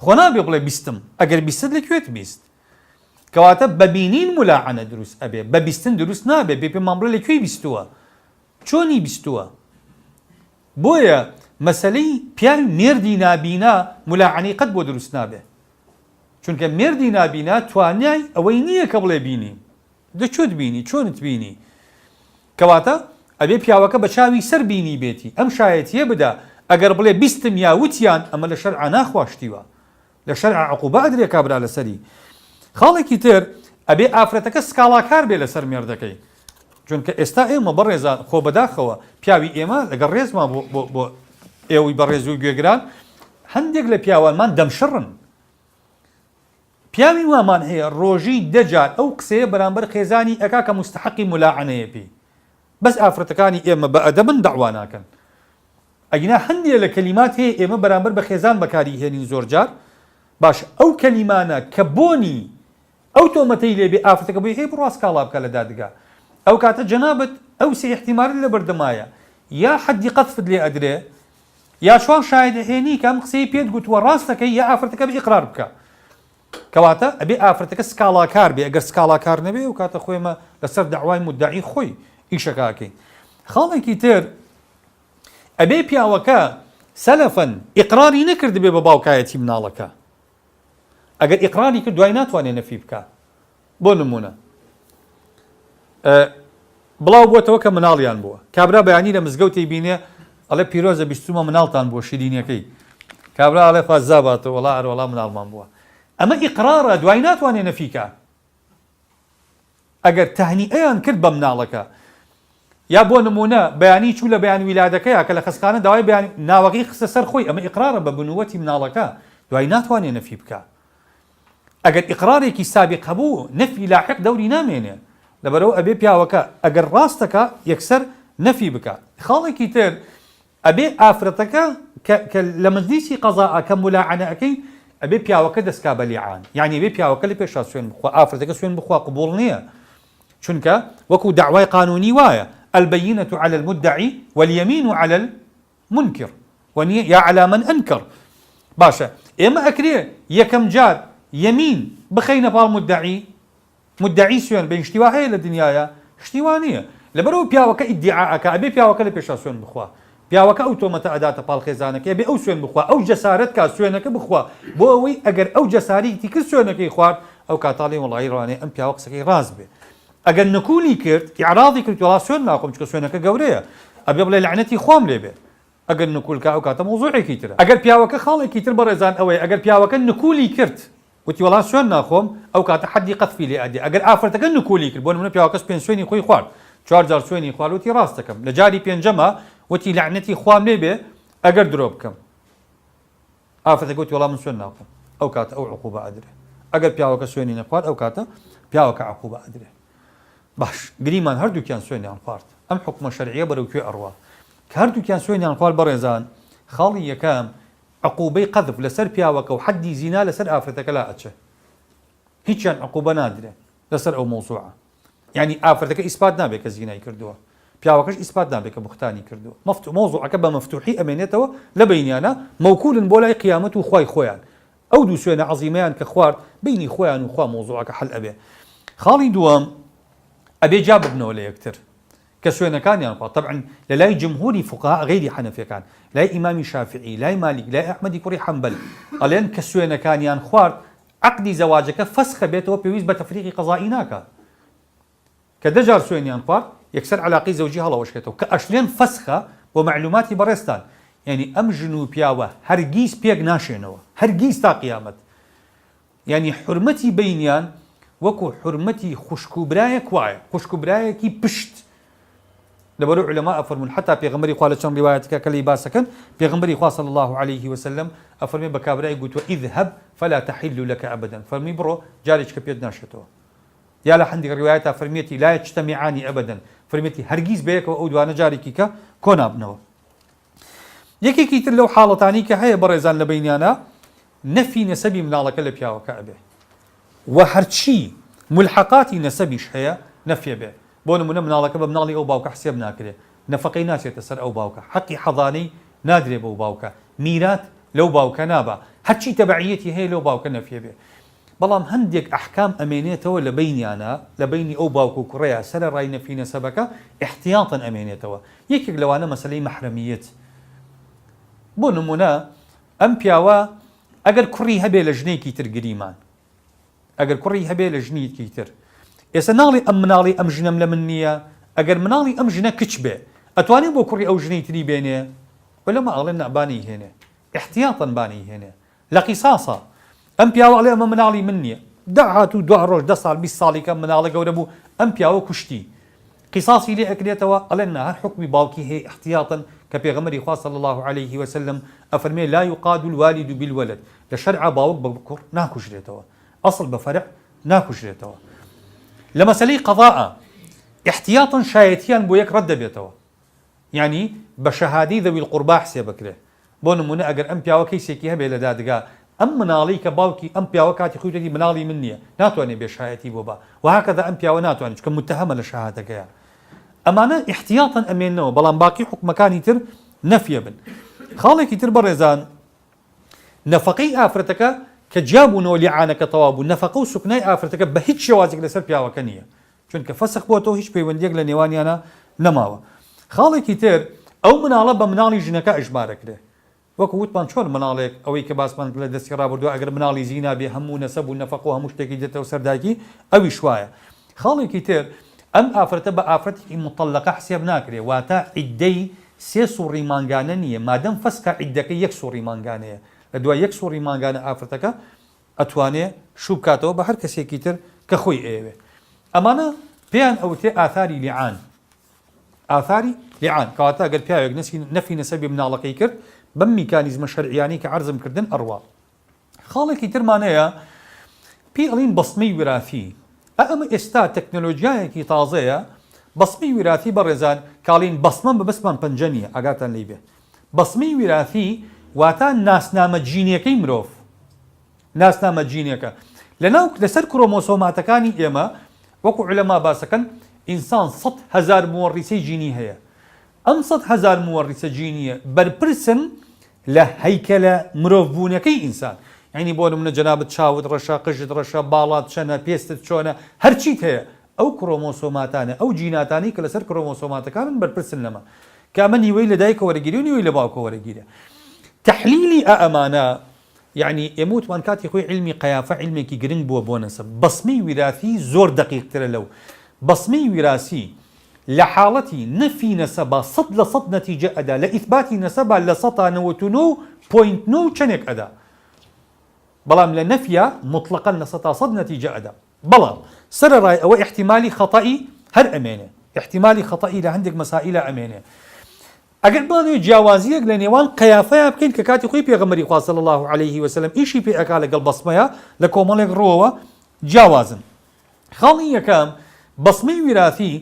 خۆ نابێ بڵێ بیستم ئەگەر بیست لەکوێت بیست کەواتە بە بینین مولعانە دروست ئەبێ بە بیستن دروست نابێ بێ پێمان بڵێ لەکوێی بیستووە چۆنی بیستووە. بۆیە مەسەلەی پیاوی مێردی نابینا مولعانەی قەت بۆ دروست نابێ چونکە مێردی نابینا توانای ئەوەی نییە کە بڵێ بینی دەچۆت بینی چۆنت بینی کەواتە ئەبێ پیاوەکە بە چاوی سەر بینی بێتی ئەم شایەتیە بدا ئەگەر بڵێ بیستم یا وتیان ئەمە لە شەرع ناخواشتیوە لە شەرع عقوبە ئەدرێ کابرا لەسەری. خاڵێکی تر ئەبێ ئافرەتەکە سکاڵاکار بێ لەسەر مێردەکەی چونکە ئێستا ئێمە بەڕێزان خۆ بەداخەوە پیاوی ئێمە لەگەڵ ڕێزمان بۆ ئێوەی بەڕێز و گوێگران هەندێک لە پیاوانمان دەمشڕن پیاوی وامان هەیە ڕۆژی دەجار ئەو قسەیە بەرامبەر خێزانی ئەکا کە مستحقی مولعانەیە پێی بەس ئافرەتەکانی ئێمە بە ئەدەبن دەعوا ناکەن ئەگینا هەندێک لە کەلیمات هەیە ئێمە بەرامبەر بە خێزان بەکاری هێنین زۆر جار باش ئەو کەلیمانە کە بۆنی ئەو تۆمەتەی لێبێ ئافرەتەکە بۆی هەیە بڕاست کاڵا بکە لە دادگا ئەو کاتە جەنابەت ئەو سێ احتیمال لە بەردەمایە یا حەدی قەذفت لێ ئەدرێ یا چوار شاهد هێنی کە ئەم قسەی پێت گوتووە ڕاستەکەی یا ئافرەتەکە بە ئیقرار بکە کەواتە ئەبێ ئافرەتەکە سکاڵاکار بێ ئەگەر سکاڵاکار نەبێ و کاتە خۆیمە لەسەر دەعوای مدعی خۆی ئیشەکەکەی. خاڵێکی تر ئەبێ پیاوەکە سەلەفەن ئیقراری نەکرد بێ بە باوکایەتی مناڵەکە ئەگەر ئیقراری کرد دوای ناتوانێت نەفی بکە. بۆ نمونە بڵاو بووەتەوە کە مناڵیان بووە کابرا بەیانی لە مزگەوتی بینێ ئەڵێ پیرۆزە بیستومە مناڵتان بۆ شیرینەکەی کابرا ئەڵێ فازاباتەوە وەڵا هەروەڵا مناڵمان بووە ئەمە ئیقرارە دوای ناتوانێت نەفیکە. ئەگەر تەهنیئەیان کرد بە مناڵەکە یا بۆ نمونە بەیانی چوو لە بەیان ویلادەکەیە کە لە خەسخانە داوای بەیان ناوەکەی خستە سەر خۆی ئەمە ئیقرارە بە بنووەتی مناڵەکە دوای ناتوانێت نەفی بکە. ئەگەر ئیقرارێکی سابق هەبوو نەفی لاحق دەوری نامێنێ لەبەرەوە ئەبێ پیاوەکە ئەگەر ڕاستەکە یەکسەر نەفی بکە. خاڵێکی تر ئەبێ ئافرەتەکە کە لە مجلیسی قەزاء کە مولعانەکەی ئەبێ پیاوەکە دەستکا بە لیعان یعنی ئەبێ پیاوەکە لە پێشا سوێن بخوا ئافرەتەکە سوێن بخوا قبوڵ نییە چونکە وەکو داوای قانونی وایە البينة على المدعي واليمين على المنكر يا على من أنكر. باشا إما أكري يكم جار يمين بخينا مدعي سوين بين اشتواه هي للدنيا اشتوانية لبرو بياوك ادعاءك أبي بياوك لبيشا سوين بخوا بياوك أوتومات أداة بالخزانك أبي أو سوين بخوا أو جسارتك سوينك بخوا بووي أجر أو جساري تكل سوينك إخوان ئەو کاتاڵی وڵی ڕوانێ ئەم پیاوە قسەکەی ڕاست بێ ئەگەر نکولی کرد ئیعراضی کرد وڵا سوێن ناخۆم چکە سوێنەکە گەورەیە ئەبێ بڵێ لعنەتی خۆم لێ بێ ئەگەر نکولکە ئەو کاتە مۆزوعێکی ترە ئەگەر پیاوەکە خاڵێکی تر بەڕێزان ئەوەیە ئەگەر پیاوەکە نکولی کرد وتی وڵا سوێن ناخۆم ئەو کاتە حەدی قەتفی لێ ئەدێ ئەگەر ئافرەتەکە نکولی کرد بۆ نمونە پیاوەکەس پێنج سوێنی خۆی خوارد 4 جار سوێنی خوارد وتی ڕاست دەکەم لە جاری پێنجەمە وتی لعنەتی خۆم لێ بێ ئەگەر درۆ بکەم ئافرەتەکە وتی وڵا من سوێن ناخۆم ئەو کاتە ئەو عقوبە ئەدرێ ئەگەر پیاوەکە سوێنی نەخوارد ئەو کاتە پیاوەکە عقوبە ئەدرێ باش گریمان هەردووکیان سوێنیان خوارد ئەم حکومە شەرعیە بەرەوکوێ ئەڕوا کە هەردووکیان سوێنیان خوارد بەڕێزان خاڵی یەکەم عقوبەی قەذف لەسەر پیاوەکە و حەدی زینا لەسەر ئافرەتەکە لا ئەچێ هیچیان عقوبە نادرێ لەسەر ئەو مۆزوعە یعنی ئافرەتەکە ئیسپات نابێت کە زینای کردووە پیاوەکەش ئیسپات نابێت کە بوختانی کردووە مۆزوعەکە بە مەفتوحی ئەمێنێتەوە لە بەینیانە موکولن بۆ لای قیامەت و خوای خۆیان ئەو دوو سوێنە عەزیمەیان کە خوارد بینی خۆیان و خوا مۆزوعەکە حەل ئەبێ خاڵی دووەم ئەبێ جا ببنەوە لە یەکتر کە سوێنەکانیان خوا طبعا لە لای جمهوری فقها غەیری حەنەفیەکان لای ئیمامی شافعی لای مالیک لای ئەحمەدی کوڕی حەنبەل ئەڵێن کە سوێنەکانیان خوارد عقدی زەواجەکە فەسخە بێتەوە پێویست بە تەفریقی قەزایی ناکات کە دەجار سوێنیان خوارد یەکسەر علاقی زەوجی هەڵەوەشکێتەوە کە ئەشلێن فەسخە بۆ معلوماتی بەڕێستان یعنی ئەم ژن و پیاوە هەرگیز پێک ناشێنەوە هەرگیز تا قیامەت یعنی حرمەتی بینیان وەکو حرمەتی خوشکوبرایەک وایە خوشکوبرایەکی پشت لەبەرەو علەما ئەفەرمون حتا پێغەمبەری خوا لە چەند ڕیوایەتێکە کە لەی باسەکەن پێغەمبەری خوا صلی الله عليه وسلم ئەفەرمێ بە کابرای گوتووە اذهب فلا تحل لك ابدا فەرمی بڕۆ جارێککە پێت ناشێتەوە یا لە هەندێک ڕیوایەتە فەرمێتی لا يجتمعان ابدا فەرمێتی هەرگیز بەیەکەوە ئەو دوانە جارێکی کە کۆنابنەوە یەکێکی تر لەو حاڵەتانی کە هەیە بەڕێزان لە بینیانە نەفی نەسەبی مناڵەکە لە پیاوەکە ئەبێ و هەرچی ملحقاتی نەسەبیش هەیە نەفیە بێ بۆ نمونە مناڵەکە بە مناڵی ئەو باوکە حسێب ناکرێ نەفەقەی ناچێتە سەر ئەو باوکە حەقی حەضانەی نادرێ بەو باوکە میرات لەو باوکە نابا هەرچی تەبعیەتی هەیە لەو باوکە نەفیە بێ بەڵام هەندێک ئەحکام ئەمێنێتەوە لە بینیانە لە بینی ئەو باوک و کوڕەیە سەر ڕای نەفی نەسەبەکە احتیاطاً ئەمێنێتەوە یەکێک لەوانە مەسەلەی مەحرەمیەت بۆ نمونە ئەم پیاوە ئەگەر کوڕی هەبێ لە ژنێکی تر گریمان ئەگەر کوڕی هەبێ لە ژنێکی تر ئێستا ناڵی ئەم مناڵی ئەم ژنەم لە من نییە ئەگەر مناڵی ئەم ژنە کچ بێ ئەتوانێت بۆ کوڕی ئەو ژنەی تری بێنێ وەلەما ئەڵێن نەبانی هێنێ احتیاطاً بانی هێنێ لە قیساسە ئەم پیاوە ئەڵێ ئەمە مناڵی من نییە داهات و دو ڕۆژ 10 ساڵ 20 ساڵی کەم مناڵە گەورە بوو ئەم پیاوە کوشتی قیساسی لێ ئەکرێتەوە ئەڵێن هەر حکمی باوکی هەیە احتیاطاً کە پێغەمبەری خوا صلی الله عليه وسلم ئەفەرمێ لا يقاد الوالد بالولد لە شەرع باوک بە کوڕ ناکوژرێتەوە ئەسڵ بە فەرع ناکوژرێتەوە لە مەسەلەی قەضاءە احتیاطاً شایەتیان بۆ یەک ڕەت دەبێتەوە یعنی بە شەهادەی ذەوی القوربا حسێ بکرێ بۆ نمونە ئەگەر ئەم پیاوە کەیسێکی هەبێ لە دادگا ئەم مناڵی کە باوکی ئەم پیاوە کاتی خۆی دەدی مناڵی من نییە ناتوانێت بێ شایەتی بۆ با وهاکەدا ئەم پیاوە ناتوانێت چکە متهەمە لە شەهادەکەیە ئەمانە احتیاطاً ئەمێننەوە بەڵام باقی حکمەکانی تر نەفیە بن خاڵێکی تر بەڕێزان نەفەقەی ئافرەتەکە کە جیابوونەوە لیعانەکە تەواو بوو نەفەقە و سوکنای ئافرەتەکە بە هیچ شێوازێک لەسەر پیاوەکە نییە چونکە فەسخ بۆتەوە هیچ پەیوەندیەک لە نێوانیانە نەماوە خاڵێکی تر ئەو مناڵە بە مناڵی ژنەکە ئیژمارەکرێ وەکو وتمان چۆن مناڵێک ئەوەی کە باسمان لە دەستی ڕابردووە ئەگەر مناڵی زینا بێ هەموو نەسەب و نەفەق و هەموو شتێکی دێتەوە سەرداکی ئەوی شوایە خاڵێکی تر ئەم ئافرەتە بە ئافرەتێکی مطلقە حسێب ناکرێ واتە عیددەی 3 سوڕی مانگانە نییە مادەم فەسکە عیددەکە 1 سوڕی مانگانەیە لە دوای 1 سوڕی مانگانە ئافرەتەکە ئەتوانێ شوو بکاتەوە بە هەر کەسێکی تر کە خۆی ئێوێ ئەمانە پێیان ئەوتێ ئاثاری لیعان ئاثاری لیعان کەواتە ئەگەر پیاوێک نەفی نەسەبی مناڵەکەی کرد بەم میکانیزمە شەرعیانی کە عەرزم کردن ئەڕوا خاڵێکی ترمانەیە پێی ئەڵین بەسمەی وراثی ئەمە ئێستا تەکنۆلۆژیایەکی تازەیە بەسمەی وراثی بەڕێزان کاڵین بەسمە بەبەسمان پەنجە نییە ئاگاتان لێی بێ بەسمەی وراثی واتە ناسنامە جینیەکەی مرۆڤ ناسنامە جینیەکە لەسەر کرۆمۆسۆماتەکانی ئێمە وەکو عولەما باسەکەن ئینسان 100,000 مۆڕیسەی جینی هەیە ئەم 100,000 مۆڕیسە جینیە بەرپرسن لە هەیکەلە مرۆڤبوونەکەی ئینسان یعنی بۆ نمونە جەنابەت چاوت ڕەشە قژت ڕەشە باڵات چەنە پێستت چۆنە هەرچیت هەیە ئەو کرۆمۆسۆماتانە ئەو جیناتانی کە لەسەر کرۆمۆسۆماتەکانن بەرپرسن لەمە کامە نیوەی لە دایکە وەرەگیری و نیوەی لە باوکە وەرەگیرە تەحلیلی ئەمانە يعني ئێمە وان کاتی خۆی علمی قیافە علمێکی گرنگ بووە بۆ نەسەب بەسمەی وراثی زۆر دقیقترە لەو بەسمەی وراسی لە حاڵەتی نەفی نەسەبە 100% نەتیجە ئەدا لە ئیثباتی نەسەبە لە 99.9 چەندێک ئەدا بەڵام لە نەفیە مطلقاً لە 100% نەتیجە ئەدا بەڵام سەرەڕای ئەوە احتیمالی خەتەئی هەر ئەمێنێ احتیمالی خەتەئی لە هەندێک مەسائلە ئەمێنێ ئەگەر بڵێ جیاوازیەک لە نێوان قیافەیە بکەین کە کاتی خۆی پێغەمبەری خوا صلی الله عليه وسلم ئیشی پێ ئەکا لەگەڵ بەسمەیە لە کۆمەڵێک ڕۆوە جیاوازن خاڵی یەکەم بەسمەی وراثی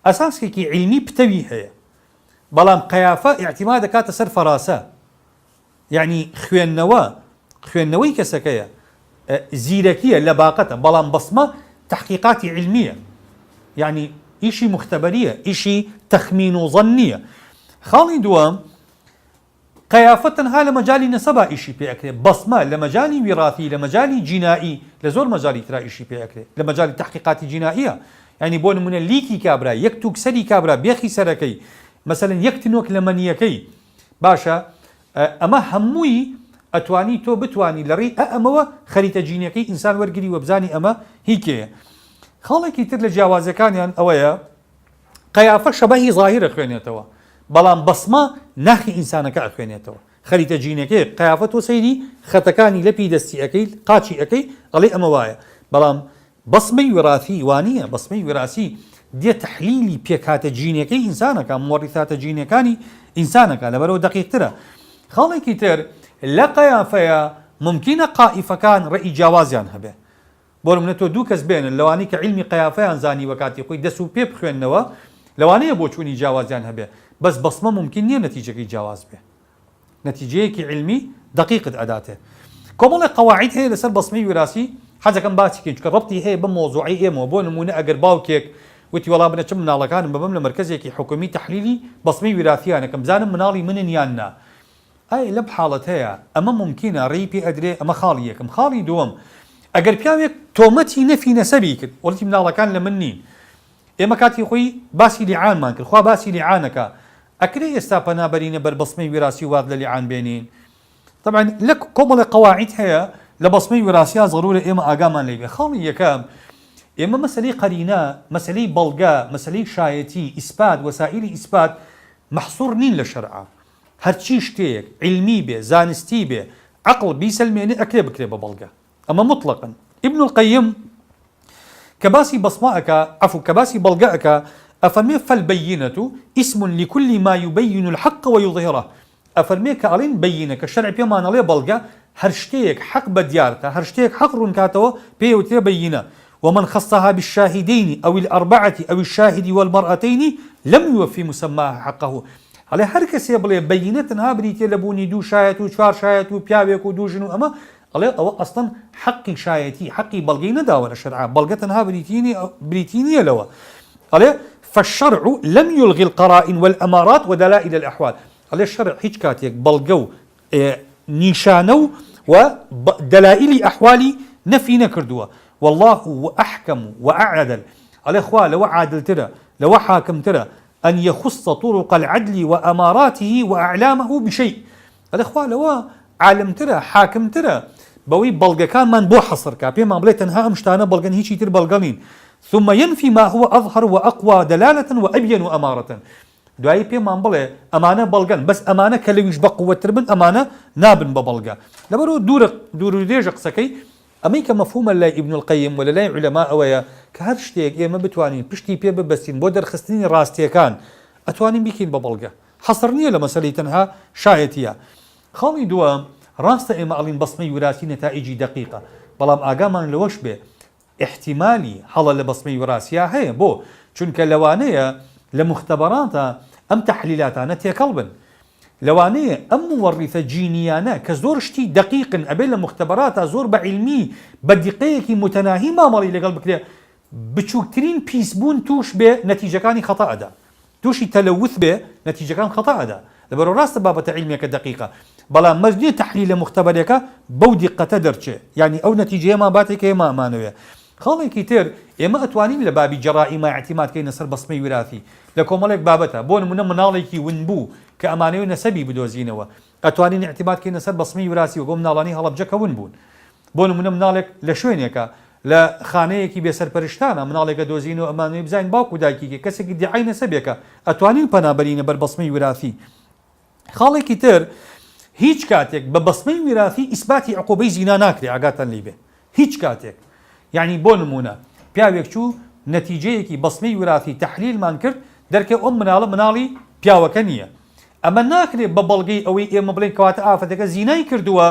ئەساسێکی علمی پتەوی هەیە بەڵام قیافە اعتیماد دەکاتە سەر فەراسە یعنی خوێندنەوەی کەسەکەیە زیرەکیە لەباقەتە بەڵام بەسمە تحقیقاتی علمیە یعنی ئیشی مختبەریە ئیشی تەخمین و ظەنیە خاڵی دووەم قیافە تەنها لە مەجالی نەسەبا ئیشی پێ ئەکرێت بەسمە لە مەجالی ویراثی لە مەجالی جینایی لە زۆر مەجالی ترا ئیشی پێ ئەکرێت لە مەجالی تحقیقاتی جیناییە یعنی بۆ نمونە لیکی کابرا یەک تووکسەری کابرا بێخی سەرەکەی مەسەلەن یەک تنۆک لە مەنیەکەی باشە ئەمە هەمووی ئەتوانی تۆ بتوانی لە ڕێی ئەمەوە خەریتە جینەکەی ئینسان وەرگری وە بزانی ئەمە هیکەیە خاڵێکی تر لە جیاوازەکانیان ئەوەیە قیافە شەبەهی ظاهرە خوێنێتەوە بەڵام بەسمە ناخی ئینسانەکە ئەخوێنێتەوە خەریتە جینەکەی قیافە تۆ سەیری خەتەکانی لەپی دەستی ئەەکەی قاچی ئەەکەی ئەڵێ ئەمە وایە بەڵام بەسمەی وراثی وانییە بەسمەی وراسی دێ تحلیلی پێکاتە جینەکەی ئینسانەکە مۆڕیثاتە جینەکانی ئینسانەکە لەبەرەوە دقیقترە خاڵێکی تر لە قیافەیە ممکنە قائفەکان ڕێی جیاوازیان هەبێ بۆ نمونە تۆ دوو کەس بێنن لەوانەی کە علمی قیافەیان زانی وەکاتی خۆی دەست و پێ بخوێننەوە لەوانەیە بۆ چوونی جیاوازیان هەبێ بەس بەسمە ممکن نییە نەتیجەکەی جیاواز بێ نەتیجەیەکی علمی دقیقت ئەداتێ کۆمەڵی قەواعید هەیە لەسەر بەسمەی وراسی حەزەکەم باسی بکەین چونکە ڕەبتی هەیە بە مۆزوعی ئێمەوە بۆ نمونە ئەگەر باوکێک وتی وەڵام بنە چ مناڵەکانم ببەم لە مەرکەزێکی حکومی تحلیلی بەسمەی وراثیانەکەم بزانم مناڵی منن یان نا ئای لەم حاڵەت هەیە ئەمە ممکنە ڕێی پێ ئەدرێ ئەمە خاڵی یەکەم خاڵی دووەم ئەگەر پیاوێک تۆمەتی نەفی نەسەبی کرد وڵی مناڵەکان لە من نین ئێمە کاتی خۆی باسی لیعانمان کرد خوا باسی لیعانەکە ئەکرێ ئێستا پەنابەرینە بەر بەسمەی وراسی وات لە لیعان بێنین طبعا لە کۆمەڵی قەواعید هەیە لە بەسمەی وراسیە ضرورە ئێمە ئاگامان لێ بێ خاڵی یەکەم ئێمە مەسەلەی قەرینە مەسەلەی بەڵگە مەسەلەی شایەتی ئیسپات وەسائلی ئیسپات محصور نین لە شەرعا هەرچی شتێک علمی بێ زانستی بێ عقل بیسەلمێنێ ئەکرێ بکرێ بە بەڵگە ئەمە مطلقاً ابن القيم كباسي بصمائك عفوا كباسي بلغائك أفرمي فالبينة اسم لكل ما يبين الحق ويظهره أفرمي كألين بينك الشرع بيما نالي بلغا هرشتيك حق بديارك هرشتيك حق رنكاتو بيوتي بينه ومن خصها بالشاهدين أو الأربعة أو الشاهد والمرأتين لم يوفي مسماها حقه على هركس يبلي بينتها بريتي لبوني دو شايت وشار شايت وبيابيك ودو جنو أما أو أصلا حقي شايتي حقي بلغي نداول الشرع بلغتنها بريتينية لوا فالشرع لم يلغي القرائن والأمارات ودلائل الأحوال الشرع هيك كاتيك بلغو نيشانو ودلائل أحوالي نفي نكردوا والله أحكم وأعدل الإخوة لو عادل ترى لو حاكم ترى أن يخص طرق العدل وأماراته وأعلامه بشيء الإخوة لو عالم ترى حاكم ترى بوي بلغا كان من بو حصر كابي ما بليت انها امشتانا بلغن هيجي تر بلغنين ثم ينفي ما هو اظهر واقوى دلاله وابين اماره دعاي بي ما بلي امانه بلغن بس امانه كلويش بقوه تربن امانه نابن ببلغا لبرو دور ديج قسكي اميك مفهوم لا ابن القيم ولا لا علماء اويا كهرشتيك ما بتوانين بشتي بي ببسين بودر خستني راستي كان اتوانين بيكين ببلغا حصرني لمساله تنها شايتيا خالي دوام ڕاستە ئێمە ئەڵین بەسمەی وراسی نەتائیجی دقیقە بەڵام ئاگامان لەوەش بێ احتیمالی هەڵە لە بەسمەی وراسیە هەیە بۆ چونکە لەوانەیە لە مختبەراتە ئەم تەحلیلاتانە تێکەڵ بن لەوانەیە ئەم موەڕیثە جینیانە کە زۆر شتی دقیقن ئەبێ لە مختبەراتە زۆر بە علمی بە دیقەیەکی متەناهی مامەڵی لەگەڵ بکرێ بچووکترین پیسبوون توش بێ نەتیجەکانی خەتەئەدا تووشی تەلەوث بێ نەتیجەکان خەتەئەدا لەبەرەوە ڕاستە بابەتە علمیەکە دقیقە بەڵام مەزنی تحلیل مختبەرێکە بەو دیقەتە دەرچێ یعنی ئەو نەتیجەیە ما باتێکە ئێمە ئەمانەوێ خاڵێکی تر ئێمە ئەتوانین لە بابی جەڕائیمە اعتیمادکەینە سەر بەسمەی وراثی لە کۆمەڵێک بابەتە بۆ نمونە مناڵێکی ون بوو کە ئەمانەوەی نەسەبی بدۆزینەوە ئەتوانین اعتیمادکەینە سەر بەسمەی وراثی وەگۆ مناڵانی هەڵەبجەکە ون بوون بۆ نمونە مناڵێک لە شوێنێکە لە خانەیەکی بێسەرپەرشتانە مناڵێکە دۆزینەوە ئەمانەوەی بزانین باوکو دایکیکە کەسێکی دیعای نەسەبێکە ئەتوانین پەنابەرینە بەر بەسمەی وراثی خاڵێکی تر هیچ کاتێک بە بەسمەی وراثی ئیسباتی عقوبەی زینا ناکرێ ئاگاتان لێ بێ هیچ کاتێک یعنی بۆ نمونە پیاوێک چوو نەتیجەیەکی بەسمەی وراثی تەحلیلمان کرد دەرکە ئەم مناڵی پیاوەکە نییە ئەمە ناکرێت بە بەڵگەی ئەوەی ئێمە بڵێن کەواتە ئافرەتەکە زینای کردووە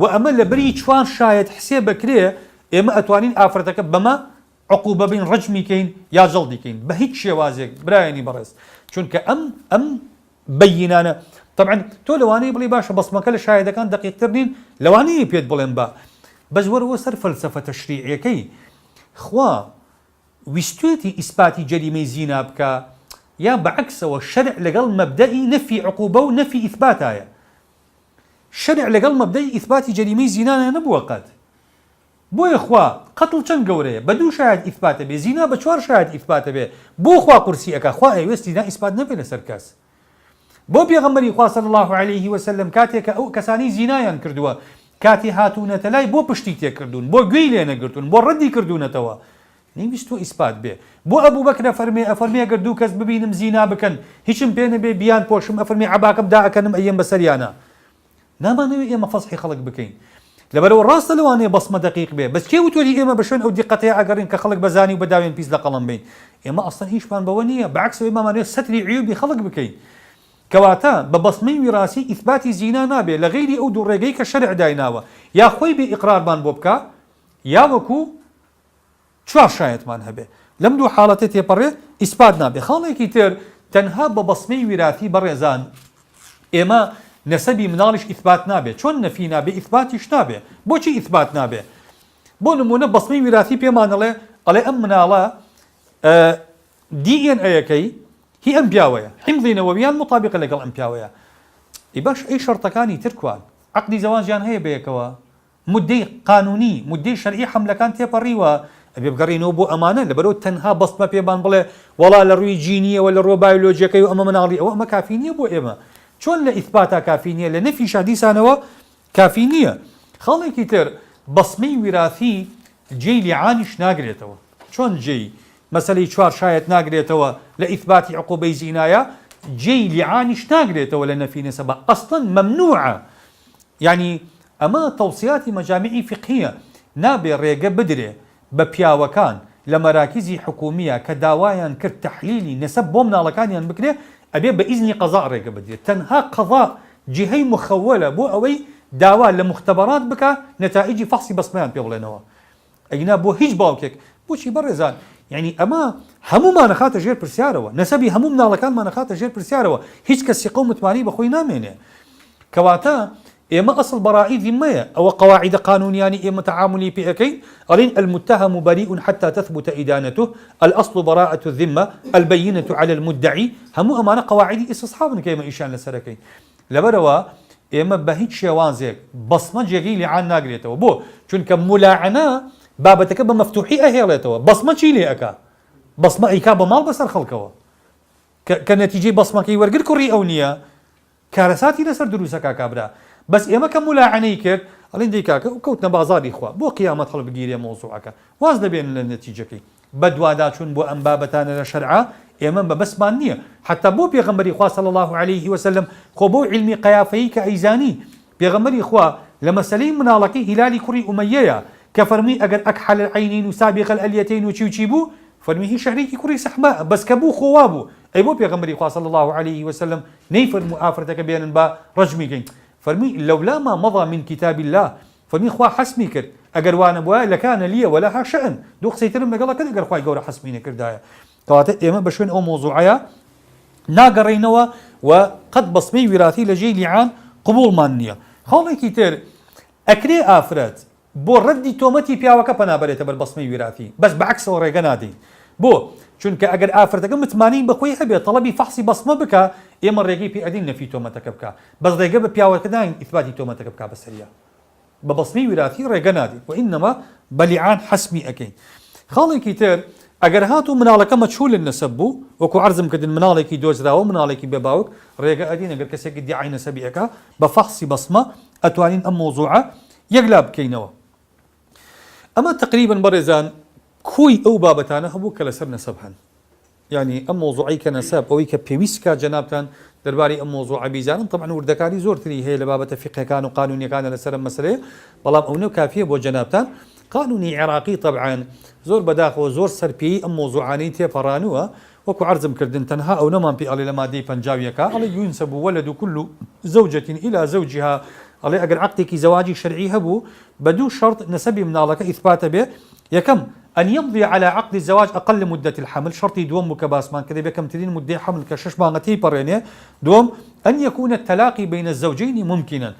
و ئەمە لە بەری چوان شایەت حسێ بکرێ ئێمە ئەتوانین ئافرەتەکە بەمە عقوبە بین ڕجمیکەین یا جەڵدیکەین بە هیچ شێوازێک برایانی بەڕێز چونکە ئەم بەینانە طبعا تۆ لەوانەیە بڵێ باشە بەسمەکە لە شایەتەکان دقیقتر نین لەوانەیە پێت بڵێن بە بەس وەرەوە سەر فەلسەفە تەشریعیەکەی خوا ویستوێتی ئیسپاتی جەریمەی زینا بکە یا بەعکسەوە شەرع لەگەڵ مەبدەئی نەفی عقوبە و نەفی ئیثباتایە شەرع لەگەڵ مەبدەئی ئیثباتی جەریمەی زینانە نەبووە قەت بۆیە خوا قەتڵ چەند گەورەیە بە دوو شایەت ئیثباتە بێ زینا بە چوار شایەت ئیثباتە بێ بۆ خوا قورسی ئەکا خوا ئەیوێستی زینا ئیثبات نەبێ لەسەر کەس بۆ پێغەمبەری خوا صلی الله عليه وسلم کاتێک ئەو کەسانی زینایان کردووە کاتی هاتوونەتە لای بۆ پشتی تێکردوون بۆ گوێی لێ نەگرتوون بۆ ڕەدی کردوونەتەوە نەیویست تۆ ئیسپات بێ بۆ ئەبوو بەکرە ئەفەرمێ ئەگەر دوو کەس ببینم زینا بکەن هیچم پێ نەبێ بیان پۆشم ئەفەرمێ عەباکەم دائەکەنم ئەیەم بەسەریانە نامانەوێت ئێمە فەسحی خەڵک بکەین لەبەرەوە ڕاستە لەوانەیە بەسمە دقیق بێ بەس کێ وتۆری ئێمە بە شوێن ئەو دیقەتەیە ئەگەڕین کە خەڵک بەزانی و بەداوێن پیس لە قەڵەم بین ئێمە ئەسڵەن هیچمان بەوە نییە بەعکسەوە ئێمەمانەوێت سەتری عیوبی خەڵک بکەین کەواتە بە بەسمەی وراسی ئیثباتی زینا نابێ لە غەیری ئەو دوو ڕێگەی کە شەرع دایناوە یا خۆی بێ ئیقرارمان بۆ بکە یا وەکو چوار شایەتمان هەبێ لەم دوو حاڵەتە تێپەڕێ ئیثبات نابێ خاڵێکی تر تەنها بە بەسمەی وراسی بەڕێزان ئێمە نەسەبی مناڵیش ئیثبات نابێ چۆن نەفی نابێ ئیثباتیش نابێ بۆچی ئیثبات نابێ بۆ نمونە بەسمەی وراسی پێمانەڵێ ئەڵێ ئەم مناڵە DNA-یەکەی هی ئەم پیاوەیە حیمضی نەوەویان مطابقە لەگەڵ ئەم پیاوەیە ئیباش ئەی شەرتەکانی ترکوان عەقدی زەواجیان هەیە بەیەکەوە مدەی قانونی مدەی شەرعی حەملەکان تێپەڕیوە ئەبێ بگەڕینەوە بۆ ئەمانە لەبەرەوە تەنها بەسمە پێمان بڵێ وەڵا لە ڕووی جینیەوە لە ڕۆ بایۆلۆجیەکەی و ئەمە مناڵی ئەوە ئەمە کافی نییە بۆ ئێمە چۆن لە ئیثباتا کافی نییە لە نەفی شادیسانەوە کافی نییە خاڵێکی تر بەسمەی وراثی جێی لیعانیش ناگرێتەوە چۆن جێی مەسەلەی چوار شایەت ناگرێتەوە لە ئیثباتی عقوبەی زینایە جێی لیعانیش ناگرێتەوە لە نەفی نەسەبە ئەسڵەن مەمنوعە یعنی ئەمە تەوسیاتی مەجامیعی فقهیە نابێ ڕێگە بدرێ بە پیاوەکان لە مەراکیزی حکومیە کە داوایان کرد تەحلیلی نەسەب بۆ مناڵەکانیان بکرێ ئەبێ بە ئیزنی قەزا ڕێگە بدرێت تەنها قەزا جهەی مخەوەلە بۆ ئەوەی داوا لە مختبەرات بکە نەتائیجی فەحسی بەسمەیان پێ بڵێنەوە ئەینا بۆ هیچ باوکێک بۆچی بەڕێزان یعنی ئەمە هەمومان نەخاتە ژێر پرسیارەوە نەسەبی هەموو مناڵەکانمان نەخاتە ژێر پرسیارەوە هیچ کەس ثقە و متمانی بەخۆی نامێنێ کەواتە ئێمە ئەسڵ بەڕائی ذمەیە ئەوە قەواعیدە قانونیانی ئێمە تەعاملی پێ ئەەکەین ئەڵێن المتهم بريء حتى تثبت إدانته الأصل براءة الذمة البينة على المدعي هەموو ئەمانە قەواعیدی ئیستصحابن کە ئێمە ئیشان لەسەرەکەین لەبەرەوە ئێمە بە هیچ شێوازێک بەسمە جێگەی لیعان ناگرێتەوە بۆ چونکە مولاعنە بابەتەکە بە مەفتوحی ئەهێڵێتەوە بەسمە چی لێ ئەکا بەسمە ئەیکا بە ماڵ بەسەر خەڵکەوە کە نەتیجەی بەسمەکەی وەرگر کوڕی ئەو نییە کارەساتی لەسەر دروستەکە کابرا بەس ئێمە کە مولاعنەی کرد ئەڵێن دەی کاکە و کەوتنە بازاری خوا بۆ قیامەت هەڵبگیرێ مۆزوعەکە واز دەبێن لە نەتیجەکەی بە دوواداچوون بۆ ئەم بابەتانە لە شەرعا ئێمە بە بەسمان نییە حتا بۆ پێغەمبەری خوا صلی الله عليه وسلم خۆ بۆ علمی قیافەیی کە ئەیزانی پێغەمبەری خوا لە مەسەلەی مناڵەکەی هیلالی کوڕی ئومەیەیە کە فەرمی ئەگەر ئەکحل العینین و سابق الئلیتین و چی بوو فەرمی هی شەریکی کوڕی سەحما بەس کە بوو خۆوا بوو ئەی بۆ پێغەمبەری خوا صلی الله عليه وسلم نەیفەرموو ئافرەتەکە بێنن بە ڕەجمیکەین فەرمی لەولا ما مضى من كتاب الله فەرمی خوا حەسمی کرد ئەگەر وانە بووە لەکانە لیە وەلەها شەئن دوو قسەیترم لەگەڵەکە ئەگەر خوای گەورە حەسمی نەکردایە کەواتە ئێمە بە شوێن ئەو مۆزوعەیە ناگەڕێینەوە و قەت بەسمەی وراثی لە جێی لیعان قبوڵمان نییە خاڵێکی تر ئەکرێ ئافرەت بۆ ڕەدی تۆمەتی پیاوەکە پەنابەرێتە بەر بەسمەی وراثی بەس بەعکسەوە ڕێگە نادەین بۆ چونکە ئەگەر ئافرەتەکە متمانی بەخۆی هەبێت تەڵەبی فەحسی بەسمە بکە ئێمە ڕێگەی پێ ئەدەین نەفی تۆمەتەکە بکە بەس ڕێگە بە پیاوەکە داین ئیثباتی تۆمەتەکە بکە بەسەریە بە بەسمەی وراثی ڕێگە نادەین وئینەما بە لیعان حەسمی ئەەکەین خاڵێکی تر ئەگەر هاتو مناڵەکە مەجهول النەسەب بوو وەکو عەرزم کردن مناڵێکی دۆزراوە مناڵێکی بێباوک ڕێگە ئەدین ئەگەر کەسێکی دیعای نەسەبی ئەکا بە فەحسی بەسمە ئەتوانین ئەم مۆزوعە یەکلا بکەینەوە. ئەمە تقریبا بەڕێزان کوی ئەو بابەتانە هەبوو کە لەسەر نەسەب هەن. يعني أم موضوعي كنساب أو كبيويسكا جنابتان درباري أم موضوع بيزان طبعا وردكاري زورتري هي لبابة فقه كانوا قانوني كان لسر مسألة بلام أو كافية بو جنابتان قانوني عراقي طبعا زور بداخ وزور سربي أم موضوعاني تيفرانوها وكو عرض مكردن تنها أو نمان بي ألي لما دي بنجاويكا على ينسب ولد كل زوجة إلى زوجها على أجر عقدك زواجي شرعي هبو بدو شرط نسبي منالك إثبات به يكم أن يمضي على عقد الزواج أقل مدة الحمل شرطي دوم مكباسمان كذا بكم ترين مدة حمل كشش مانتي برينه دوم أن يكون التلاقي بين الزوجين ممكنا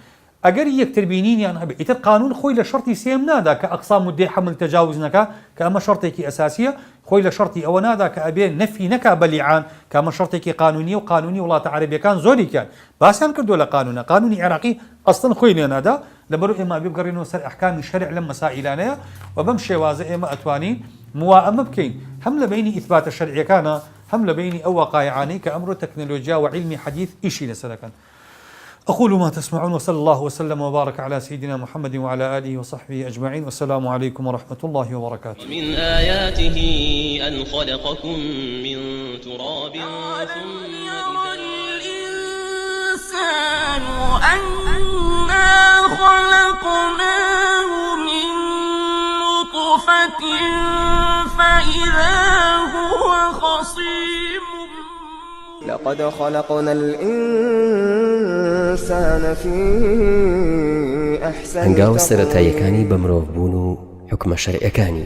أجر يكتر بينين يعني إذا القانون خوي لشرطي سيم نادا كأقصى مدة حمل تجاوزنك كأما شرطك أساسية خوي لشرطي أو نادا كأبين نفي نكا بليعان كأما شرطك قانوني وقانوني والله تعالى كان زوري كان بس كردوا لقانون قانوني عراقي أصلا خوي لنادا لبرو إما بيبقرينو سر أحكام الشرع لما سائلانيا وبمشي وازي إما أتوانين موائمة بكين هم لبيني إثبات الشرع كان هم لبيني أو واقعاني كأمر تكنولوجيا وعلمي حديث إشي لسلكن. أقول ما تسمعون وصلى الله وسلم وبارك على سيدنا محمد وعلى آله وصحبه أجمعين والسلام عليكم ورحمة الله وبركاته. من آياته أن خلقكم من تراب ثم يرى الإنسان أنا خلقناه من نطفة فإذا هو خصيم لقد خلقنا الإنسان في أحسن هەنگاو سەرەتاییەکانی بە مرۆڤ بوون و حکمە شەرعیەکانی